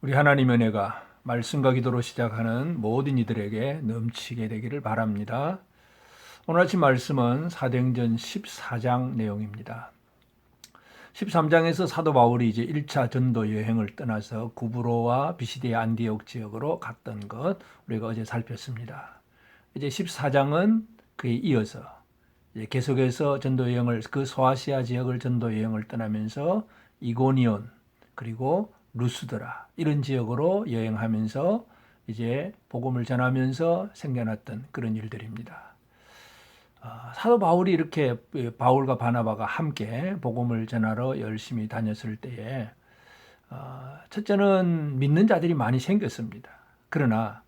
우리 하나님의 은혜가 말씀과 기도로 시작하는 모든 이들에게 넘치게 되기를 바랍니다. 오늘 아침 말씀은 사도행전 14장 내용입니다. 13장에서 사도 바울이 이제 1차 전도 여행을 떠나서 구브로와 비시디아 안디옥 지역으로 갔던 것 우리가 어제 살폈습니다. 이제 14장은 그에 이어서 이제 계속해서 전도 여행을 그 소아시아 지역을 전도 여행을 떠나면서 이고니온 그리고 루스드라 이런 지역으로 여행하면서 이제 복음을 전하면서 생겨났던 그런 일들입니다. 사도 바울이 이렇게 바울과 바나바가 함께 복음을 전하러 열심히 다녔을 때에 첫째는 믿는 자들이 많이 생겼습니다. 그러나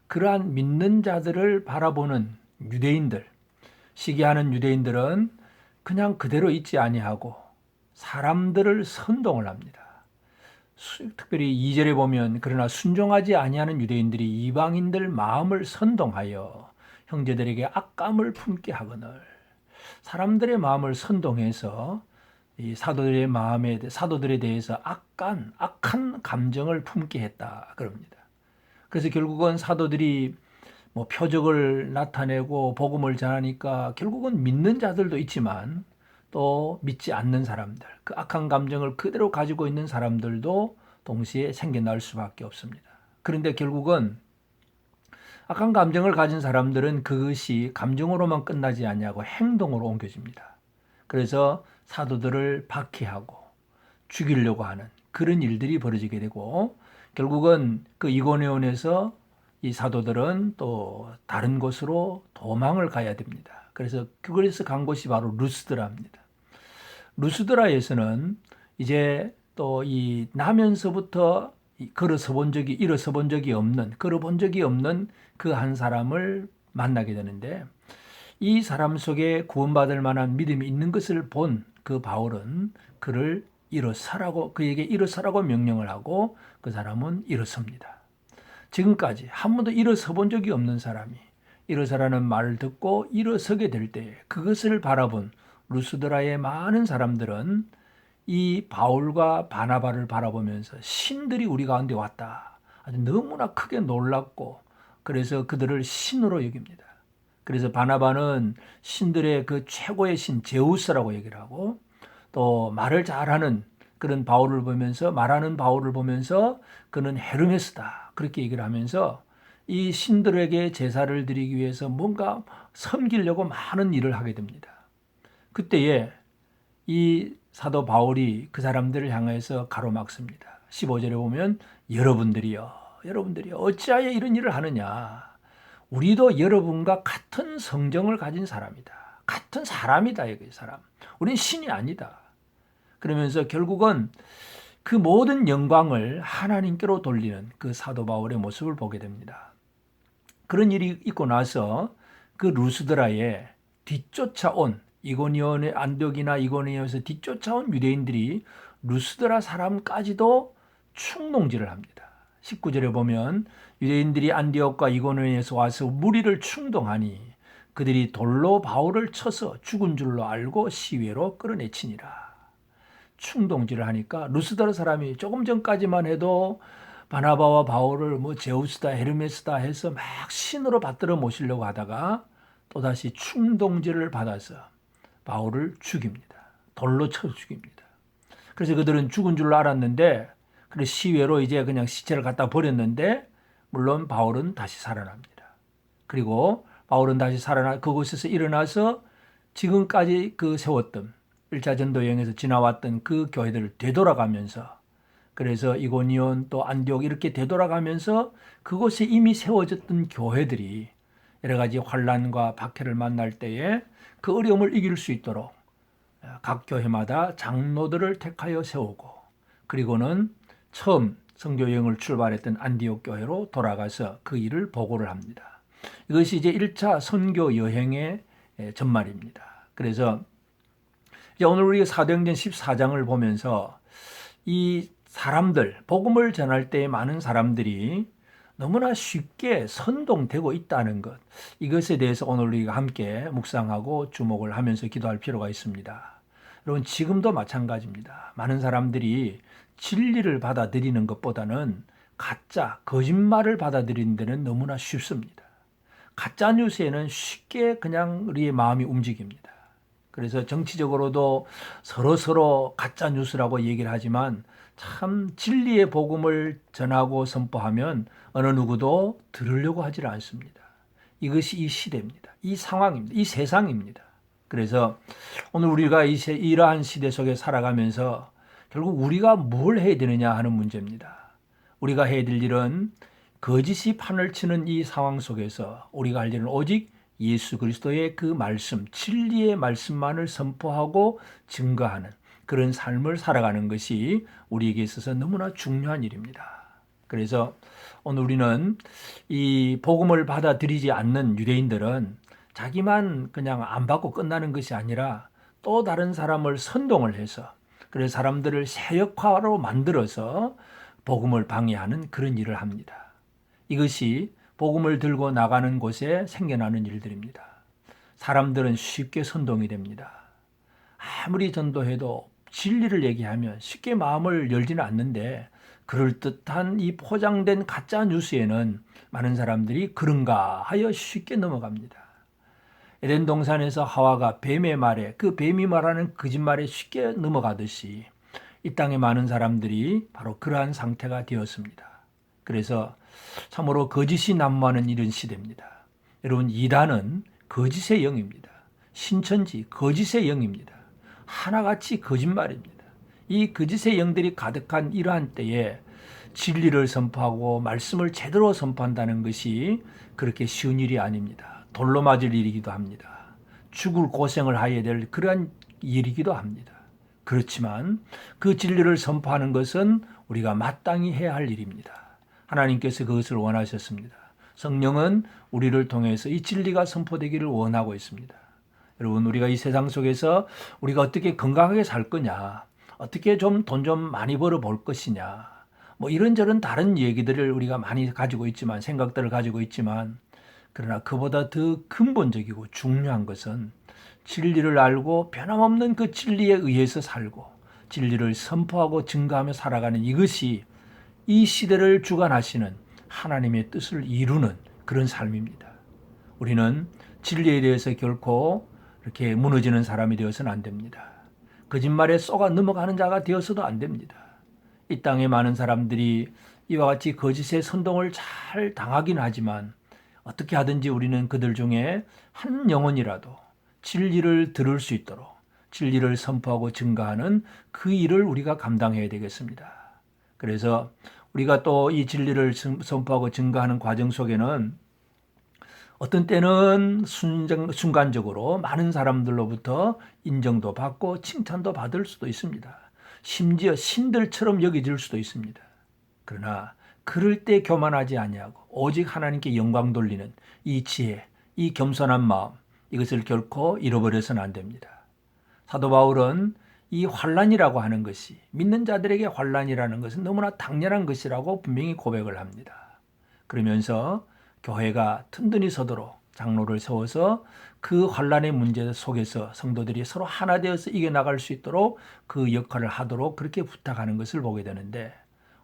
그러한 믿는 자들을 바라보는 유대인들, 시기하는 유대인들은 그냥 그대로 있지 아니하고 사람들을 선동을 합니다. 특별히 2절에 보면 그러나 순종하지 아니하는 유대인들이 이방인들 마음을 선동하여 형제들에게 악감을 품게 하거늘 사람들의 마음을 선동해서 이 사도들에 대해서 악한 감정을 품게 했다 그럽니다. 그래서 결국은 사도들이 뭐 표적을 나타내고 복음을 전하니까 결국은 믿는 자들도 있지만 또 믿지 않는 사람들, 그 악한 감정을 그대로 가지고 있는 사람들도 동시에 생겨날 수밖에 없습니다. 그런데 결국은 악한 감정을 가진 사람들은 그것이 감정으로만 끝나지 않냐고 행동으로 옮겨집니다. 그래서 사도들을 박해하고 죽이려고 하는 그런 일들이 벌어지게 되고 결국은 그 이고니온에서 이 사도들은 또 다른 곳으로 도망을 가야 됩니다. 그래서 그곳에서 간 곳이 바로 루스드라입니다. 루스드라에서는 이제 또 이 나면서부터 일어서 본 적이 없는 그 한 사람을 만나게 되는데 이 사람 속에 구원받을 만한 믿음이 있는 것을 본 그 바울은 그에게 일어서라고 명령을 하고 그 사람은 일어섭니다. 지금까지 한 번도 일어서 본 적이 없는 사람이 일어서라는 말을 듣고 일어서게 될 때에 그것을 바라본 루스드라의 많은 사람들은 이 바울과 바나바를 바라보면서 신들이 우리 가운데 왔다. 아주 너무나 크게 놀랐고 그래서 그들을 신으로 여깁니다. 그래서 바나바는 신들의 그 최고의 신 제우스라고 얘기를 하고 또 말을 잘하는 그런 말하는 바울을 보면서 그는 헤르메스다. 그렇게 얘기를 하면서 이 신들에게 제사를 드리기 위해서 뭔가 섬기려고 많은 일을 하게 됩니다. 그때에 이 사도 바울이 그 사람들을 향해서 가로막습니다. 15절에 보면 여러분들이여 어찌하여 이런 일을 하느냐. 우리도 여러분과 같은 성정을 가진 사람이다. 같은 사람이다. 여기 사람. 우린 신이 아니다. 그러면서 결국은 그 모든 영광을 하나님께로 돌리는 그 사도 바울의 모습을 보게 됩니다. 그런 일이 있고 나서 그 루스드라에 뒤쫓아온 이고니온의 안디옥이나 이고니온에서 뒤쫓아온 유대인들이 루스드라 사람까지도 충동질을 합니다. 19절에 보면 유대인들이 안디옥과 이고니온에서 와서 무리를 충동하니 그들이 돌로 바울을 쳐서 죽은 줄로 알고 시외로 끌어내치니라. 충동질을 하니까 루스드라 사람이 조금 전까지만 해도 바나바와 바울을 뭐 제우스다 헤르메스다 해서 막 신으로 받들어 모시려고 하다가 또다시 충동질을 받아서 바울을 죽입니다. 돌로 쳐 죽입니다. 그래서 그들은 죽은 줄로 알았는데 그래서 시외로 이제 그냥 시체를 갖다 버렸는데 물론 바울은 다시 살아납니다. 그리고 바울은 다시 그곳에서 일어나서 지금까지 그 세웠던 1차 전도 여행에서 지나왔던 그 교회들을 되돌아가면서 그래서 이고니온 또 안디옥 이렇게 되돌아가면서 그곳에 이미 세워졌던 교회들이 여러 가지 환난과 박해를 만날 때에 그 어려움을 이길 수 있도록 각 교회마다 장로들을 택하여 세우고 그리고는 처음 선교 여행을 출발했던 안디옥 교회로 돌아가서 그 일을 보고를 합니다. 이것이 이제 1차 선교 여행의 전말입니다. 그래서 이제 오늘 우리가 사도행전 14장을 보면서 이 사람들, 복음을 전할 때 많은 사람들이 너무나 쉽게 선동되고 있다는 것, 이것에 대해서 오늘 우리가 함께 묵상하고 주목을 하면서 기도할 필요가 있습니다. 여러분, 지금도 마찬가지입니다. 많은 사람들이 진리를 받아들이는 것보다는 가짜, 거짓말을 받아들이는 데는 너무나 쉽습니다. 가짜 뉴스에는 쉽게 그냥 우리의 마음이 움직입니다. 그래서 정치적으로도 서로 가짜 뉴스라고 얘기를 하지만 참 진리의 복음을 전하고 선포하면 어느 누구도 들으려고 하질 않습니다. 이것이 이 시대입니다. 이 상황입니다. 이 세상입니다. 그래서 오늘 우리가 이러한 시대 속에 살아가면서 결국 우리가 뭘 해야 되느냐 하는 문제입니다. 우리가 해야 될 일은 거짓이 판을 치는 이 상황 속에서 우리가 할 일은 오직 예수 그리스도의 그 말씀, 진리의 말씀만을 선포하고 증거하는 그런 삶을 살아가는 것이 우리에게 있어서 너무나 중요한 일입니다. 그래서 오늘 우리는 이 복음을 받아들이지 않는 유대인들은 자기만 그냥 안 받고 끝나는 것이 아니라 또 다른 사람을 선동을 해서 그래서 사람들을 세력화로 만들어서 복음을 방해하는 그런 일을 합니다. 이것이 복음을 들고 나가는 곳에 생겨나는 일들입니다. 사람들은 쉽게 선동이 됩니다. 아무리 전도해도 진리를 얘기하면 쉽게 마음을 열지는 않는데 그럴듯한 이 포장된 가짜 뉴스에는 많은 사람들이 그런가 하여 쉽게 넘어갑니다. 에덴 동산에서 하와가 뱀의 말에 그 뱀이 말하는 거짓말에 쉽게 넘어가듯이 이 땅에 많은 사람들이 바로 그러한 상태가 되었습니다. 그래서 참으로 거짓이 난무하는 이런 시대입니다. 여러분, 이단은 거짓의 영입니다. 신천지 거짓의 영입니다. 하나같이 거짓말입니다. 이 거짓의 영들이 가득한 이러한 때에 진리를 선포하고 말씀을 제대로 선포한다는 것이 그렇게 쉬운 일이 아닙니다. 돌로 맞을 일이기도 합니다. 죽을 고생을 하여야 될 그러한 일이기도 합니다. 그렇지만 그 진리를 선포하는 것은 우리가 마땅히 해야 할 일입니다. 하나님께서 그것을 원하셨습니다. 성령은 우리를 통해서 이 진리가 선포되기를 원하고 있습니다. 여러분, 우리가 이 세상 속에서 우리가 어떻게 건강하게 살 거냐, 어떻게 좀 돈 좀 많이 벌어 볼 것이냐, 뭐 이런저런 다른 얘기들을 우리가 많이 가지고 있지만, 생각들을 가지고 있지만, 그러나 그보다 더 근본적이고 중요한 것은 진리를 알고 변함없는 그 진리에 의해서 살고 진리를 선포하고 증거하며 살아가는 이것이 이 시대를 주관하시는 하나님의 뜻을 이루는 그런 삶입니다. 우리는 진리에 대해서 결코 이렇게 무너지는 사람이 되어서는 안 됩니다. 거짓말에 쏘가 넘어가는 자가 되어서도 안 됩니다. 이 땅에 많은 사람들이 이와 같이 거짓의 선동을 잘 당하긴 하지만 어떻게 하든지 우리는 그들 중에 한 영혼이라도 진리를 들을 수 있도록 진리를 선포하고 증거하는 그 일을 우리가 감당해야 되겠습니다. 그래서 우리가 또 이 진리를 선포하고 증거하는 과정 속에는 어떤 때는 순간적으로 많은 사람들로부터 인정도 받고 칭찬도 받을 수도 있습니다. 심지어 신들처럼 여겨질 수도 있습니다. 그러나 그럴 때 교만하지 아니하고 오직 하나님께 영광 돌리는 이 지혜, 이 겸손한 마음, 이것을 결코 잃어버려서는 안 됩니다. 사도 바울은 이 환난이라고 하는 것이 믿는 자들에게 환난이라는 것은 너무나 당연한 것이라고 분명히 고백을 합니다. 그러면서 교회가 든든히 서도록 장로를 세워서 그 환난의 문제 속에서 성도들이 서로 하나 되어서 이겨나갈 수 있도록 그 역할을 하도록 그렇게 부탁하는 것을 보게 되는데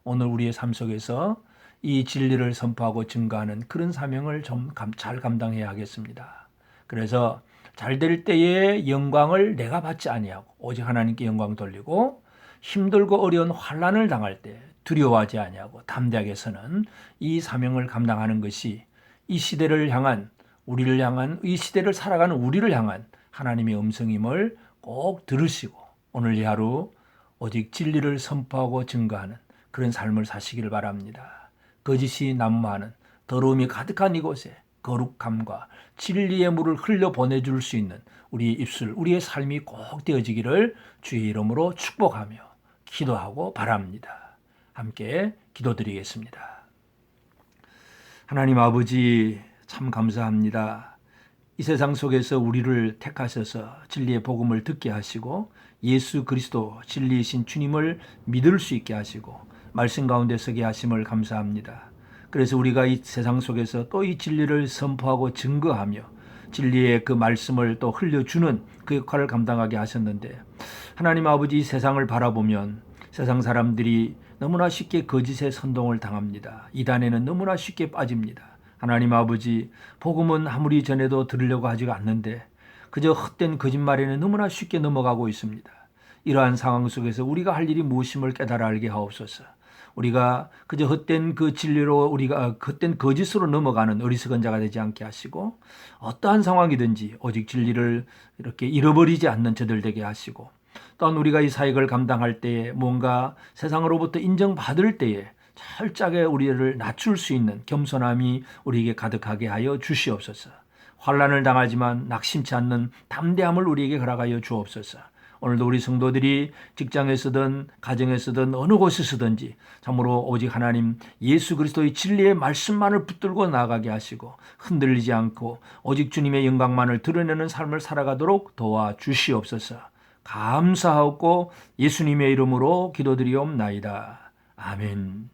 오늘 우리의 삶 속에서 이 진리를 선포하고 증거하는 그런 사명을 좀 잘 감당해야 하겠습니다. 그래서 잘 될 때의 영광을 내가 받지 아니하고 오직 하나님께 영광 돌리고 힘들고 어려운 환난을 당할 때 두려워하지 아니하고 담대하게 서는 이 사명을 감당하는 것이 이 시대를 향한 우리를 향한 이 시대를 살아가는 우리를 향한 하나님의 음성임을 꼭 들으시고 오늘 이 하루 오직 진리를 선포하고 증거하는 그런 삶을 사시기를 바랍니다. 거짓이 난무하는 더러움이 가득한 이곳에 거룩함과 진리의 물을 흘려 보내줄 수 있는 우리의 입술, 우리의 삶이 꼭 되어지기를 주의 이름으로 축복하며 기도하고 바랍니다. 함께 기도드리겠습니다. 하나님 아버지, 참 감사합니다. 이 세상 속에서 우리를 택하셔서 진리의 복음을 듣게 하시고 예수 그리스도 진리이신 주님을 믿을 수 있게 하시고 말씀 가운데 서게 하심을 감사합니다. 그래서 우리가 이 세상 속에서 또 이 진리를 선포하고 증거하며 진리의 그 말씀을 또 흘려주는 그 역할을 감당하게 하셨는데 하나님 아버지, 이 세상을 바라보면 세상 사람들이 너무나 쉽게 거짓의 선동을 당합니다. 이단에는 너무나 쉽게 빠집니다. 하나님 아버지, 복음은 아무리 전해도 들으려고 하지가 않는데 그저 헛된 거짓말에는 너무나 쉽게 넘어가고 있습니다. 이러한 상황 속에서 우리가 할 일이 무엇임을 깨달아 알게 하옵소서. 우리가 그저 헛된 그 진리로 우리가 헛된 거짓으로 넘어가는 어리석은 자가 되지 않게 하시고 어떠한 상황이든지 오직 진리를 이렇게 잃어버리지 않는 저들 되게 하시고 또한 우리가 이 사역을 감당할 때에 뭔가 세상으로부터 인정받을 때에 철저하게 우리를 낮출 수 있는 겸손함이 우리에게 가득하게 하여 주시옵소서. 환난을 당하지만 낙심치 않는 담대함을 우리에게 허락하여 주옵소서. 오늘도 우리 성도들이 직장에서든 가정에서든 어느 곳에서든지 참으로 오직 하나님 예수 그리스도의 진리의 말씀만을 붙들고 나아가게 하시고 흔들리지 않고 오직 주님의 영광만을 드러내는 삶을 살아가도록 도와주시옵소서. 감사하고 예수님의 이름으로 기도드리옵나이다. 아멘.